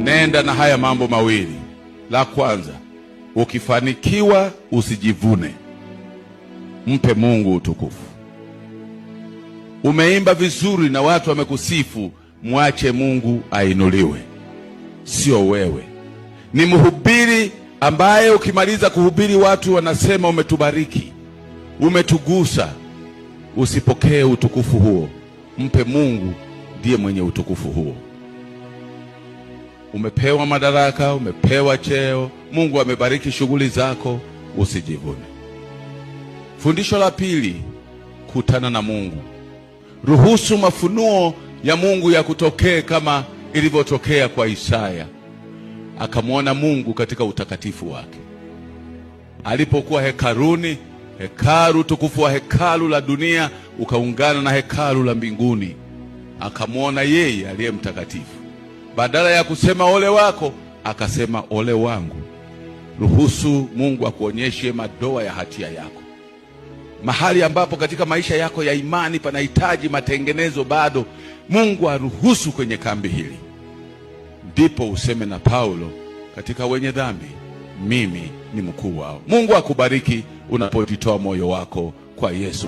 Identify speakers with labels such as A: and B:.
A: nenda na haya mambo mawili. La kwanza, ukifanikiwa usijivune, mpe Mungu utukufu. Umeimba vizuri na watu wamekusifu, mwache Mungu ainuliwe, sio wewe. Ni mhubiri ambaye ukimaliza kuhubiri watu wanasema umetubariki, umetugusa. Usipokee utukufu huo, mpe Mungu, ndiye mwenye utukufu huo. Umepewa madaraka, umepewa cheo, Mungu amebariki shughuli zako, usijivune. Fundisho la pili, kutana na Mungu. Ruhusu mafunuo ya Mungu ya kutokee kama ilivyotokea kwa Isaya. Akamwona Mungu katika utakatifu wake. Alipokuwa hekaluni, hekalu, tukufu wa hekalu la dunia ukaungana na hekalu la mbinguni. Akamwona yeye aliye mtakatifu. Badala ya kusema ole wako, akasema ole wangu. Ruhusu Mungu akuonyeshe madoa ya hatia yako. Mahali ambapo katika maisha yako ya imani panahitaji matengenezo bado, Mungu aruhusu kwenye kambi hili. Ndipo useme na Paulo, katika wenye dhambi mimi ni mkuu wao. Mungu akubariki unapojitoa moyo wako kwa Yesu.